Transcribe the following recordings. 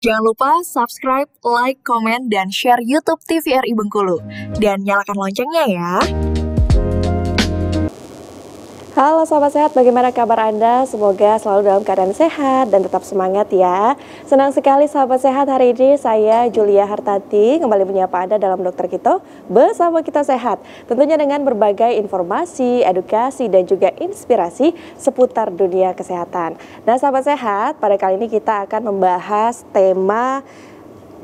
Jangan lupa subscribe, like, komen, dan share YouTube TVRI Bengkulu. Dan nyalakan loncengnya ya. Halo sahabat sehat, bagaimana kabar Anda? Semoga selalu dalam keadaan sehat dan tetap semangat ya. Senang sekali sahabat sehat, hari ini saya Julia Hartati kembali menyapa Anda dalam Dokter Kito bersama Kita Sehat. Tentunya dengan berbagai informasi, edukasi, dan juga inspirasi seputar dunia kesehatan. Nah sahabat sehat, pada kali ini kita akan membahas tema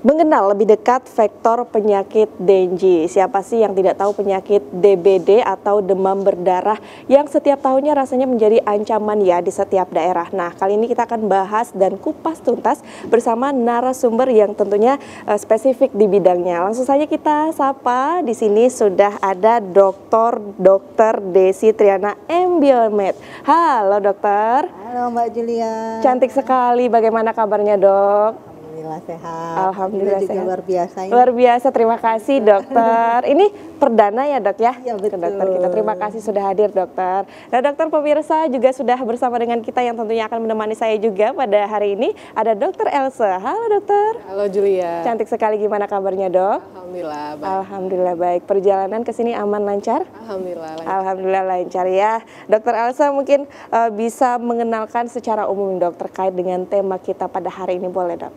mengenal lebih dekat vektor penyakit Dengue. Siapa sih yang tidak tahu penyakit DBD atau demam berdarah yang setiap tahunnya rasanya menjadi ancaman ya di setiap daerah. Nah, kali ini kita akan bahas dan kupas tuntas bersama narasumber yang tentunya spesifik di bidangnya. Langsung saja kita sapa. Di sini sudah ada Dr. Desi Triana M. Biomed. Halo dokter. Halo Mbak Julia. Cantik sekali. Bagaimana kabarnya dok? Alhamdulillah sehat. Alhamdulillah juga sehat. Luar biasa ini. Luar biasa, terima kasih dokter. Ini perdana ya dok ya? Iya betul. Dokter kita terima kasih sudah hadir dokter. Nah dokter, pemirsa juga sudah bersama dengan kita yang tentunya akan menemani saya juga pada hari ini. Ada dokter Elsa. Halo dokter. Halo Julia. Cantik sekali, gimana kabarnya dok? Alhamdulillah baik. Alhamdulillah baik. Perjalanan ke sini aman lancar? Alhamdulillah lancar. Alhamdulillah lancar ya. Dokter Elsa mungkin bisa mengenalkan secara umum dok terkait dengan tema kita pada hari ini, boleh dok?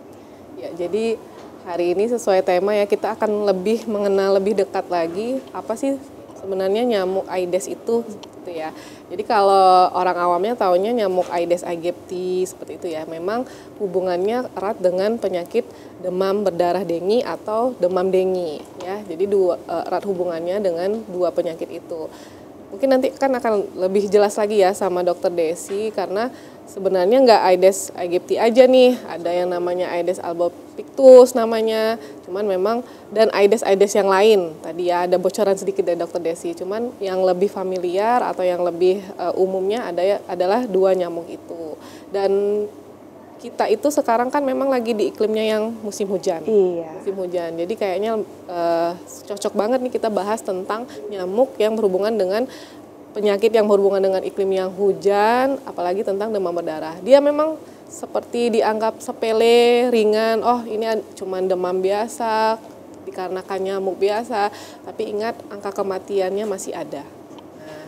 Ya, jadi hari ini sesuai tema ya, kita akan lebih mengenal lebih dekat lagi apa sih sebenarnya nyamuk Aedes itu gitu ya. Jadi kalau orang awamnya taunya nyamuk Aedes aegypti seperti itu ya. Memang hubungannya erat dengan penyakit demam berdarah dengue atau demam dengue ya. Jadi erat hubungannya dengan dua penyakit itu. Mungkin nanti kan akan lebih jelas lagi ya sama Dokter Desi, karena sebenarnya nggak Aedes aegypti aja nih, ada yang namanya Aedes albopictus namanya, cuman memang dan Aedes yang lain. Tadi ya ada bocoran sedikit dari Dokter Desi, cuman yang lebih familiar atau yang lebih umumnya adalah dua nyamuk itu. Dan kita itu sekarang kan memang lagi di iklimnya yang musim hujan. Iya. Musim hujan. Jadi kayaknya cocok banget nih kita bahas tentang nyamuk yang berhubungan dengan penyakit yang berhubungan dengan iklim yang hujan, apalagi tentang demam berdarah. Dia memang seperti dianggap sepele, ringan. Oh, ini cuma demam biasa dikarenakan nyamuk biasa. Tapi ingat, angka kematiannya masih ada. Nah,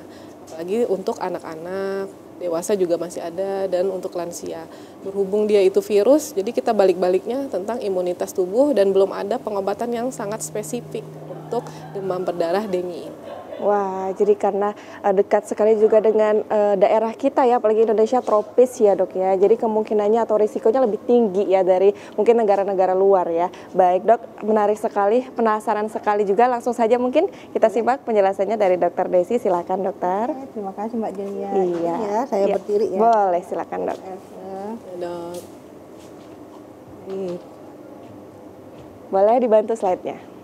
apalagi untuk anak-anak, dewasa juga masih ada, dan untuk lansia. Berhubung dia itu virus, jadi kita balik-baliknya tentang imunitas tubuh dan belum ada pengobatan yang sangat spesifik untuk demam berdarah dengue. Wah, jadi karena dekat sekali juga dengan daerah kita ya, apalagi Indonesia tropis ya dok ya. Jadi kemungkinannya atau risikonya lebih tinggi ya dari mungkin negara-negara luar ya. Baik dok, menarik sekali, penasaran sekali juga. Langsung saja mungkin kita simak penjelasannya dari Dokter Desi. Silakan dokter. Terima kasih Mbak Julia. Iya. Ya, saya berdiri ya. Boleh, silakan dok. Dok. Boleh dibantu slide-nya.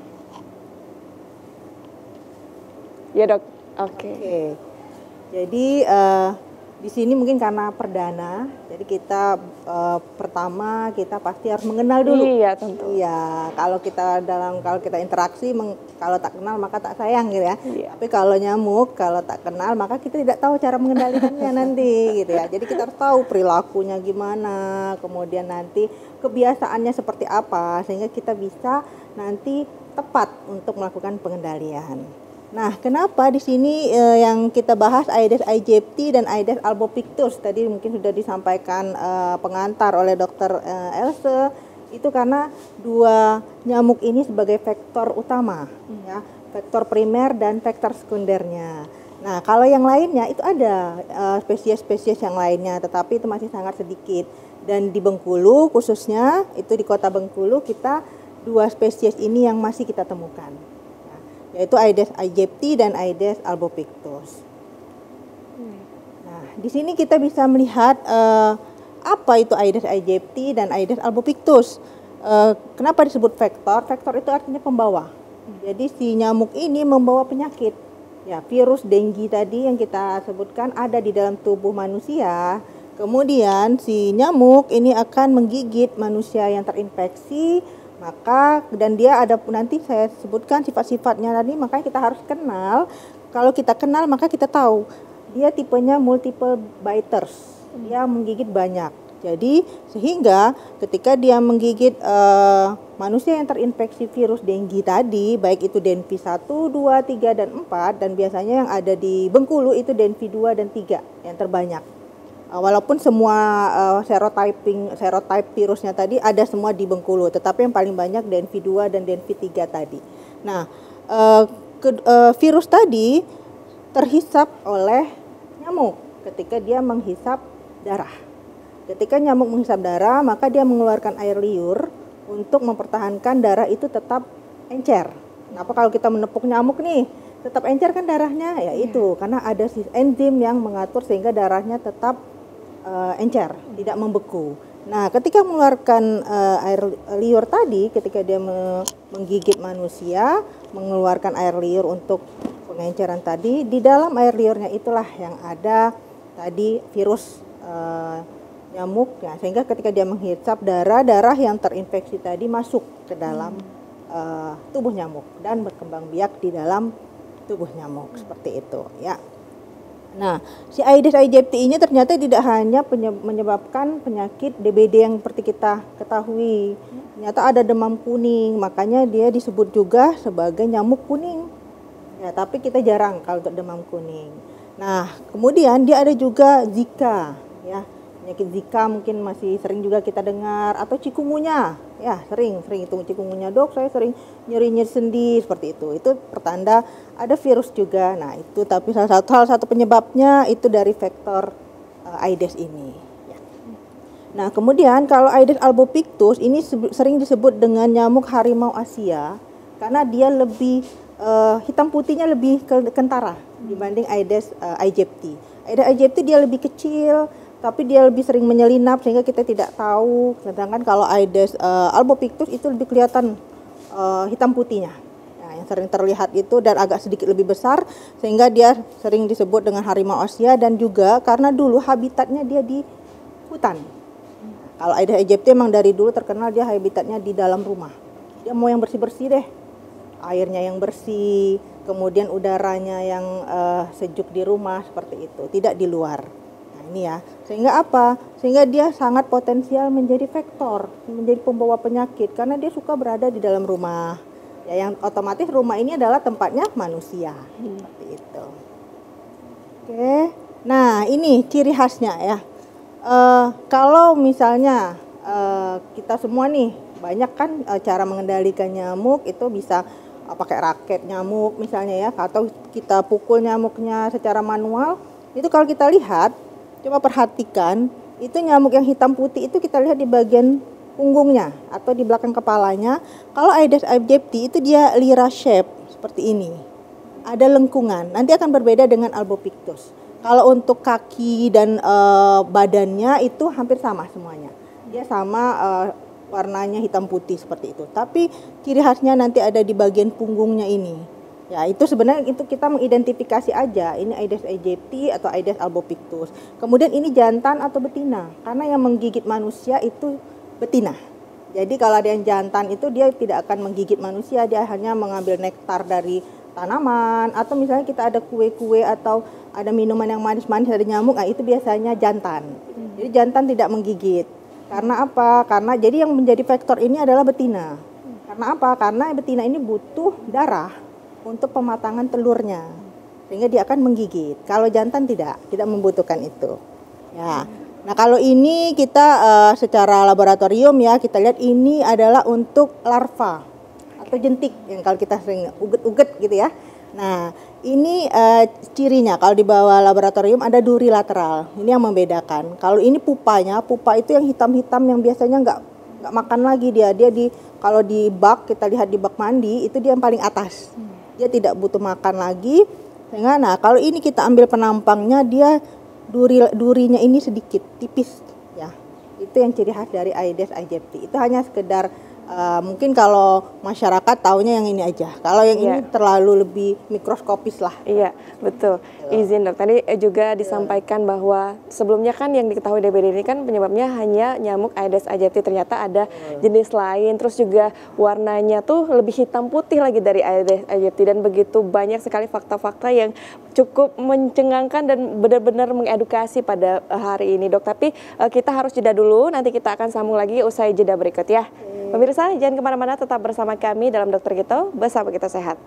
Ya dok, oke. Jadi di sini mungkin karena perdana, jadi kita pertama kita pasti harus mengenal dulu. Iya tentu. Iya, kalau kita interaksi, kalau tak kenal maka tak sayang gitu ya. Iya. Tapi kalau nyamuk, kalau tak kenal maka kita tidak tahu cara mengendalikannya nanti gitu ya. Jadi kita harus tahu perilakunya gimana, kemudian nanti kebiasaannya seperti apa, sehingga kita bisa nanti tepat untuk melakukan pengendalian. Nah, kenapa di sini yang kita bahas Aedes aegypti dan Aedes albopictus tadi mungkin sudah disampaikan pengantar oleh Dokter Else, itu karena dua nyamuk ini sebagai vektor utama, ya, vektor primer dan vektor sekundernya. Nah, kalau yang lainnya itu ada spesies-spesies yang lainnya, tetapi itu masih sangat sedikit. Dan di Bengkulu khususnya itu di Kota Bengkulu kita dua spesies ini yang masih kita temukan, yaitu Aedes aegypti dan Aedes albopictus. Nah, di sini kita bisa melihat apa itu Aedes aegypti dan Aedes albopictus. Kenapa disebut vektor? Vektor itu artinya pembawa. Jadi si nyamuk ini membawa penyakit. Ya, virus dengue tadi yang kita sebutkan ada di dalam tubuh manusia. Kemudian si nyamuk ini akan menggigit manusia yang terinfeksi. Maka dan dia ada nanti saya sebutkan sifat-sifatnya tadi, makanya kita harus kenal. Kalau kita kenal maka kita tahu dia tipenya multiple biters, dia menggigit banyak. Jadi sehingga ketika dia menggigit manusia yang terinfeksi virus dengue tadi, baik itu dengue 1, 2, 3, dan 4, dan biasanya yang ada di Bengkulu itu dengue 2 dan 3 yang terbanyak. Walaupun semua serotype virusnya tadi ada semua di Bengkulu, tetapi yang paling banyak dengue 2 dan dengue 3 tadi. Nah, virus tadi terhisap oleh nyamuk ketika dia menghisap darah. Ketika nyamuk menghisap darah, maka dia mengeluarkan air liur untuk mempertahankan darah itu tetap encer. Kenapa kalau kita menepuk nyamuk nih, tetap encer kan darahnya? Ya itu, karena ada enzim yang mengatur sehingga darahnya tetap encer, tidak membeku. Nah, ketika mengeluarkan air liur tadi, ketika dia menggigit manusia, mengeluarkan air liur untuk pengenceran tadi, di dalam air liurnya itulah yang ada tadi virus nyamuk ya, sehingga ketika dia menghisap darah yang terinfeksi tadi masuk ke dalam tubuh nyamuk dan berkembang biak di dalam tubuh nyamuk seperti itu ya. Nah, si Aedes aegypti ini ternyata tidak hanya menyebabkan penyakit DBD yang seperti kita ketahui. Ternyata ada demam kuning, makanya dia disebut juga sebagai nyamuk kuning. Ya, tapi kita jarang kalau untuk demam kuning. Nah, kemudian dia ada juga Zika ya. Penyakit Zika mungkin masih sering juga kita dengar, atau cikungunya ya, sering itu cikungunya, dok saya sering nyeri sendi seperti itu pertanda ada virus juga. Nah itu, tapi salah satu penyebabnya itu dari vektor Aedes ini ya. Nah kemudian kalau Aedes albopictus ini sering disebut dengan nyamuk harimau Asia karena dia lebih hitam putihnya lebih kentara dibanding Aedes aegypti. Aedes aegypti dia lebih kecil, tapi dia lebih sering menyelinap sehingga kita tidak tahu. Sedangkan kalau Aedes albopictus itu lebih kelihatan hitam putihnya. Nah, yang sering terlihat itu dan agak sedikit lebih besar sehingga dia sering disebut dengan harimau Asia, dan juga karena dulu habitatnya dia di hutan. Kalau Aedes aegypti memang dari dulu terkenal dia habitatnya di dalam rumah. Dia mau yang bersih-bersih deh. Airnya yang bersih, kemudian udaranya yang sejuk di rumah seperti itu, tidak di luar. Ini ya, sehingga apa? Sehingga dia sangat potensial menjadi vektor, menjadi pembawa penyakit karena dia suka berada di dalam rumah. Ya, yang otomatis rumah ini adalah tempatnya manusia. Seperti itu. Oke. Nah, ini ciri khasnya ya. Kalau misalnya kita semua nih banyak kan cara mengendalikan nyamuk itu bisa pakai raket nyamuk misalnya ya, atau kita pukul nyamuknya secara manual. Itu kalau kita lihat, coba perhatikan, itu nyamuk yang hitam putih itu kita lihat di bagian punggungnya atau di belakang kepalanya. Kalau Aedes aegypti itu dia lira shape seperti ini. Ada lengkungan. Nanti akan berbeda dengan albopictus. Kalau untuk kaki dan badannya itu hampir sama semuanya. Dia sama warnanya hitam putih seperti itu. Tapi ciri khasnya nanti ada di bagian punggungnya ini. Ya, itu sebenarnya itu kita mengidentifikasi aja ini Aedes aegypti atau Aedes albopictus. Kemudian ini jantan atau betina, karena yang menggigit manusia itu betina. Jadi kalau ada yang jantan itu dia tidak akan menggigit manusia, dia hanya mengambil nektar dari tanaman, atau misalnya kita ada kue-kue atau ada minuman yang manis-manis ada nyamuk, nah itu biasanya jantan. Jadi jantan tidak menggigit. Karena apa? Karena jadi yang menjadi faktor ini adalah betina. Karena apa? Karena betina ini butuh darah untuk pematangan telurnya, sehingga dia akan menggigit. Kalau jantan tidak membutuhkan itu. Ya. Nah kalau ini kita secara laboratorium ya kita lihat ini adalah untuk larva atau jentik yang kalau kita sering uget-uget gitu ya. Nah ini cirinya kalau di bawah laboratorium ada duri lateral. Ini yang membedakan. Kalau ini pupanya, pupa itu yang hitam-hitam yang biasanya nggak makan lagi dia di kalau di bak kita lihat di bak mandi itu dia yang paling atas. Dia tidak butuh makan lagi. Sehingga nah kalau ini kita ambil penampangnya dia durinya ini sedikit tipis ya. Itu yang ciri khas dari Aedes aegypti. Itu hanya sekedar Mungkin kalau masyarakat taunya yang ini aja. Kalau yang ini terlalu lebih mikroskopis lah. Iya, betul. Izin dok, tadi juga disampaikan bahwa sebelumnya kan yang diketahui DBD ini kan penyebabnya hanya nyamuk Aedes aegypti, ternyata ada jenis lain, terus juga warnanya tuh lebih hitam putih lagi dari Aedes aegypti, dan begitu banyak sekali fakta-fakta yang cukup mencengangkan dan benar-benar mengedukasi pada hari ini dok. Tapi kita harus jeda dulu, nanti kita akan sambung lagi usai jeda berikut ya. Pemirsa, jangan kemana-mana, tetap bersama kami dalam Dokter Gito, bersama kita sehat.